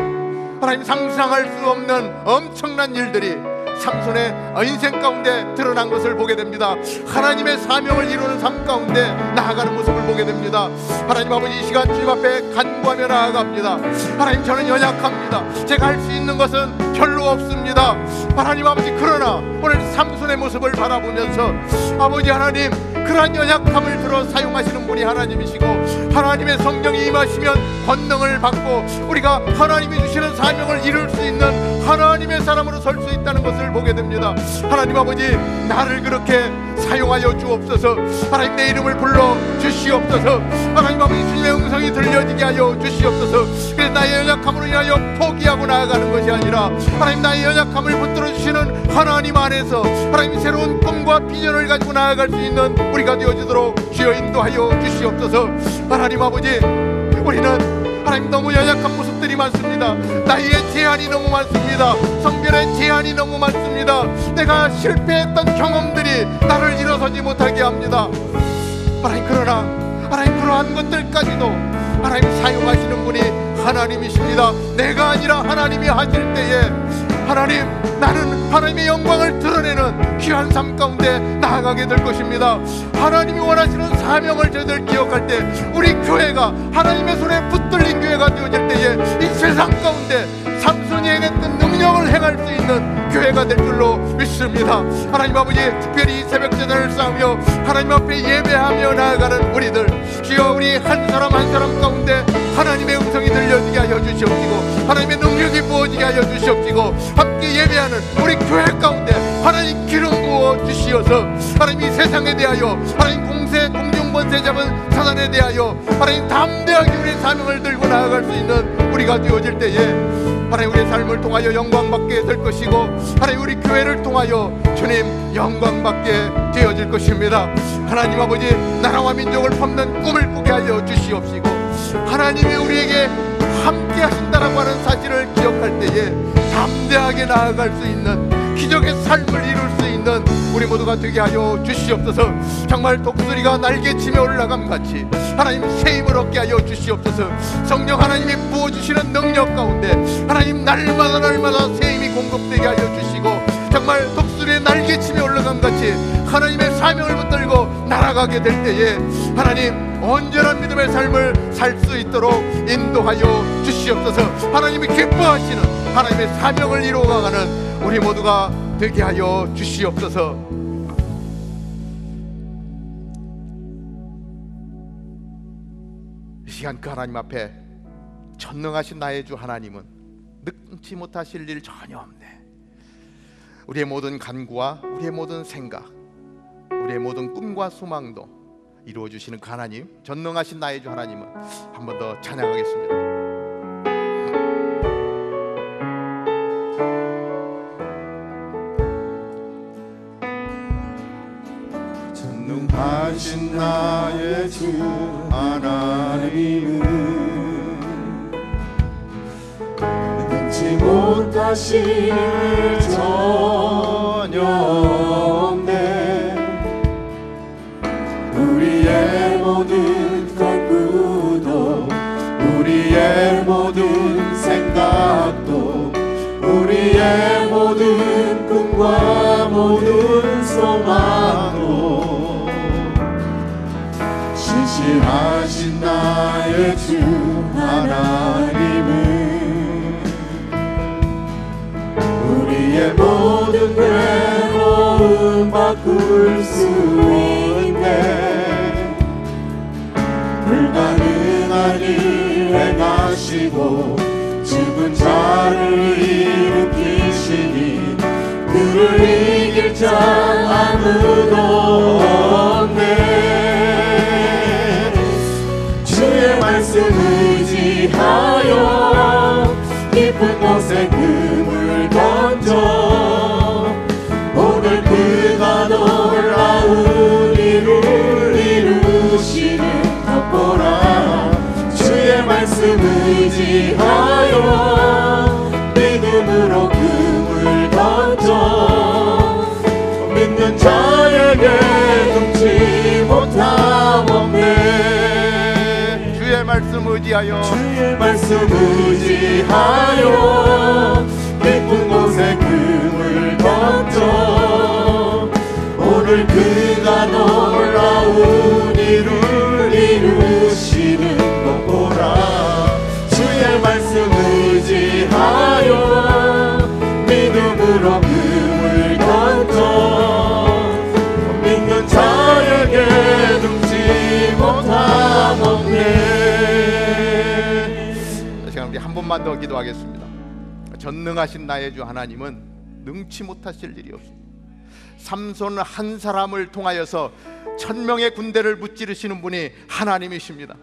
하나님, 상상할 수 없는 엄청난 일들이 삼손의 인생 가운데 드러난 것을 보게 됩니다. 하나님의 사명을 이루는 삶 가운데 나아가는 모습을 보게 됩니다. 하나님 아버지, 이 시간 주님 앞에 간구하며 나아갑니다. 하나님, 저는 연약합니다. 제가 할 수 있는 것은 별로 없습니다. 하나님 아버지, 그러나 오늘 삼손의 모습을 바라보면서 아버지 하나님, 그러한 연약함을 들어 사용하시는 분이 하나님이시고, 하나님의 성령이 임하시면 권능을 받고 우리가 하나님이 주시는 사명을 이룰 수 있는 하나님의 사람으로 설 수 있다는 것을 보게 됩니다. 하나님 아버지, 나를 그렇게 사용하여 주옵소서. 하나님, 내 이름을 불러 주시옵소서. 하나님 아버지, 주님의 음성이 들려지게 하여 주시옵소서. 그래서 나의 연약함으로 인하여 포기하고 나아가는 것이 아니라 하나님, 나의 연약함을 붙들어 주시는 하나님 안에서 하나님 새로운 꿈과 비전을 가지고 나아갈 수 있는 우리가 되어지도록 주여 인도하여 주시옵소서. 하나님 아버지, 우리는 하나님 너무 연약한 모습들이 많습니다. 나이의 제한이 너무 많습니다. 성별의 제한이 너무 많습니다. 내가 실패했던 경험들이 나를 일어서지 못하게 합니다. 하나님, 그러나 하나님, 그러한 것들까지도 하나님 사용하시는 분이 하나님이십니다. 내가 아니라 하나님이 하실 때에 하나님, 나는 하나님의 영광을 드러내는 귀한 삶 가운데 나아가게 될 것입니다. 하나님이 원하시는 사명을 저희들 기억할 때 우리 교회가 하나님의 손에 붙들린 교회가 되어질 때에 이 세상 가운데 삼손이 행했던 능력을 행할 수 있는 교회가 될 줄로 믿습니다. 하나님 아버지, 특별히 새벽 제단을 쌓으며 하나님 앞에 예배하며 나아가는 우리들, 주여 우리 한 사람 한 사람 가운데 하나님의 음성이 들려지게 하여 주시옵시고, 하나님의 능력이 부어지게 하여 주시옵시고, 함께 예배하는 우리 교회 가운데 하나님 기름 부어 주시어서 하나님 이 세상에 대하여 하나님 공중권세 잡은 사단에 대하여 하나님 담대하게 우리의 사명을 들고 나아갈 수 있는 우리가 되어질 때에 하나님 우리의 삶을 통하여 영광받게 될 것이고, 하나님 우리 교회를 통하여 주님 영광받게 되어질 것입니다. 하나님 아버지, 나라와 민족을 품는 꿈을 꾸게 하여 주시옵시고, 하나님이 우리에게 함께 하신다라고 하는 사실을 기억할 때에 담대하게 나아갈 수 있는 기적의 삶을 이룰 수 있는 우리 모두가 되게 하여 주시옵소서. 정말 독수리가 날개치며 올라감 같이 하나님 새 힘을 얻게 하여 주시옵소서. 성령 하나님이 부어주시는 능력 가운데 하나님 날마다 새 힘이 공급되게 하여 주시고, 정말 독수리의 날개치며 올라감 같이 하나님의 사명을 붙들고 날아가게 될 때에 하나님 온전한 믿음의 삶을 살 수 있도록 인도하여 주시옵소서. 하나님이 기뻐하시는 하나님의 사명을 이루어가는 우리 모두가 되게 하여 주시옵소서. 이 시간 그 하나님 앞에 전능하신 나의 주 하나님은 능치 못하실 일 전혀 없네. 우리의 모든 간구와 우리의 모든 생각, 우리의 모든 꿈과 소망도 이루어주시는 그 하나님, 전능하신 나의 주 하나님은 한 번 더 찬양하겠습니다. 전능하신 나의 주 하나님은 능치 못하실 일 전혀 없네. 우리의 모든 간구도 우리의 모든 생각도 우리의 모든 꿈과 모든 소망도 신실하신 나의 주 하나님은 우리의 모든 괴로움 바꿀 수 있네. 불가능한 일 행하시고 죽은 자를 일으키시니 그를 이길 자 아무도 없네. 주의 말씀 의지하여 깊은 곳에 금을 던져 오늘 그가 놀라운 일을 이루시는 덕보라. 주의 말씀 의지하여 믿음으로 금을 던져 믿는 자에게 능치 못함 없네. 주의 말씀 의지하여 주의 말씀 의지하여 깊은 곳에 금을 던져 오늘 그가 놀라운 일을 이루시는 것 보라. 주의 말씀 의지하여 믿음으로 금을 던져 믿는 자에게 능치 못함 없네. 시간 우리 한 번만 더 기도하겠습니다. 전능하신 나의 주 하나님은 능치 못하실 일이 없습니다. 삼손 한 사람을 통하여서 천명의 군대를 무찌르시는 분이 하나님이십니다.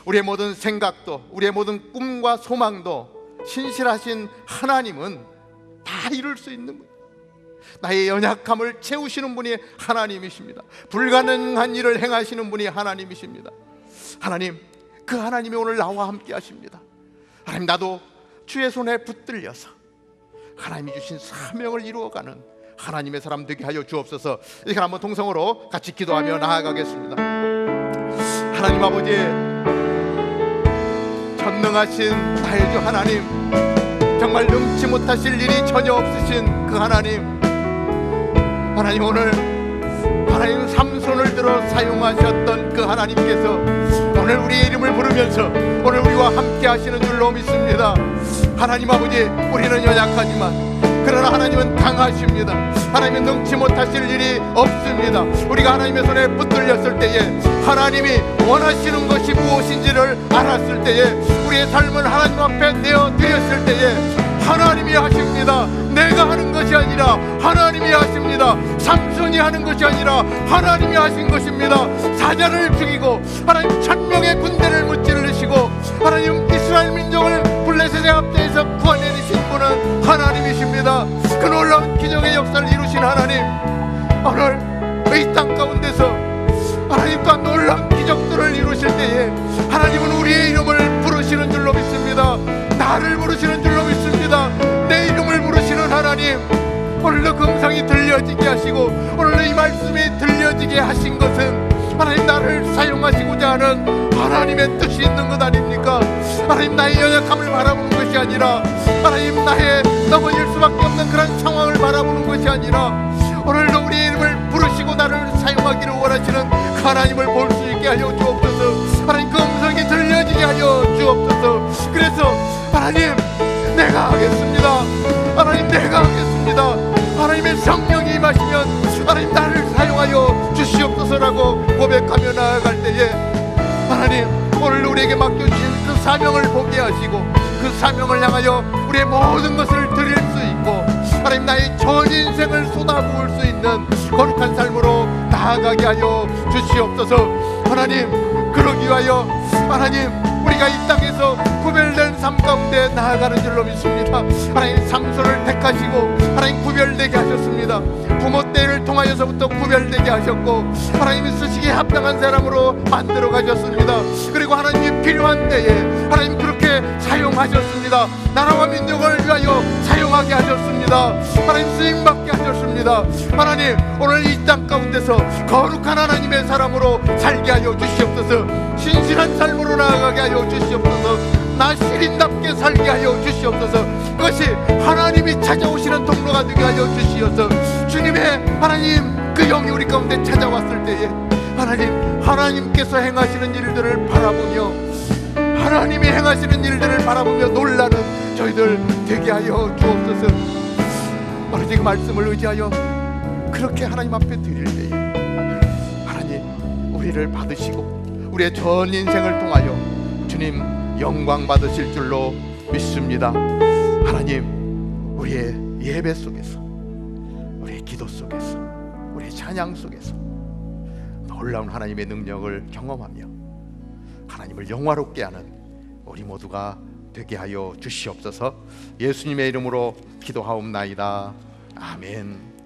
우리의 모든 생각도 우리의 모든 꿈과 소망도 신실하신 하나님은 다 이룰 수 있는 분, 나의 연약함을 채우시는 분이 하나님이십니다. 불가능한 일을 행하시는 분이 하나님이십니다. 하나님, 그 하나님이 오늘 나와 함께 하십니다. 하나님, 나도 주의 손에 붙들려서 하나님이 주신 사명을 이루어가는 하나님의 사람 되게 하여 주옵소서. 이 시간 한번 동성으로 같이 기도하며 나아가겠습니다. 하나님 아버지, 전능하신 나의 주 하나님, 정말 능치 못하실 일이 전혀 없으신 그 하나님, 하나님 오늘 하나님 삼손을 들어 사용하셨던 그 하나님께서 오늘 우리의 이름을 부르면서 오늘 우리와 함께 하시는 줄로 믿습니다. 하나님 아버지, 우리는 연약하지만 그러나 하나님은 강하십니다. 하나님은 능치 못하실 일이 없습니다. 우리가 하나님의 손에 붙들렸을 때에 하나님이 원하시는 것이 무엇인지를 알았을 때에 우리의 삶을 하나님 앞에 내어드렸을 때에 하나님이 하십니다. 내가 하는 것이 아니라 하나님이 하십니다. 삼손이 하는 것이 아니라 하나님이 하신 것입니다. 사자를 죽이고 하나님 천명의 군대를 무찌르시고 하나님 이스라엘 민족을 블레셋의 압제에서 구원해내신 분은 하나님이십니다. 그 놀라운 기적의 역사를 이루신 하나님, 오늘 이 땅 가운데서 하나님 또한 놀라운 기적들을 이루실 때에 하나님은 우리의 이름을 부르시는 줄로 믿습니다. 나를 부르시는 줄로 믿습니다. 내 이름을 부르시는 하나님, 오늘도 그 음성이 들려지게 하시고 오늘도 이 말씀이 들려지게 하신 것은 하나님 나를 사용하시고자 하는 하나님의 뜻이 있는 것 아닙니까? 하나님 나의 연약함을 바라보는 것이 아니라 하나님 나의 넘어질 수밖에 없는 그런 상황을 바라보는 것이 아니라 오늘도 우리의 이름을 부르시고 나를 사용하기를 원하시는 그 하나님을 볼 수 있게 하여 주옵소서. 하나님 그 음성이 들려지게 하여 주옵소서. 그래서 하나님, 내가 하겠습니다. 하나님, 내가 하겠습니다. 하나님의 성령이 임하시면 하나님 나를 사용하여 주시옵소서라고 고백하며 나아갈 때에 하나님, 오늘 우리에게 맡겨주신 그 사명을 보게 하시고 그 사명을 향하여 우리의 모든 것을 드릴 수 있고 하나님 나의 전 인생을 쏟아부을 수 있는 거룩한 삶으로 나아가게 하여 주시옵소서. 하나님, 그러기 위하여 하나님 우리가 이 땅에서 구별된 삶 가운데 나아가는 줄로 믿습니다. 하나님 삼손을 택하시고 하나님 구별되게 하셨습니다. 부모 때를 통하여서부터 구별되게 하셨고 하나님이 쓰시기에 합당한 사람으로 만들어 가셨습니다. 그리고 하나님이 필요한 때에 하나님 그렇게 사용하셨습니다. 나라와 민족을 위하여 사용하게 하셨습니다. 하나님 쓰임받게 하셨습니다. 하나님, 오늘 이 땅 가운데서 거룩한 하나님의 사람으로 살게 하여 주시옵소서. 신실한 삶으로 나아가게 하여 주시옵소서. 나 시린답게 살게 하여 주시옵소서. 그것이 하나님이 찾아오시는 통로가 되게 하여 주시옵소서. 주님의 하나님 그 영이 우리 가운데 찾아왔을 때에 하나님께서 행하시는 일들을 바라보며 하나님이 행하시는 일들을 바라보며 놀라는 저희들 되게 하여 주옵소서. 오늘 지금 말씀을 의지하여 그렇게 하나님 앞에 드릴 때에 하나님 우리를 받으시고 우리의 전 인생을 통하여 주님 영광 받으실 줄로 믿습니다. 하나님, 우리의 예배 속에서, 우리의 기도 속에서, 우리의 찬양 속에서 놀라운 하나님의 능력을 경험하며 하나님을 영화롭게 하는 우리 모두가 되게 하여 주시옵소서. 예수님의 이름으로 기도하옵나이다. 아멘.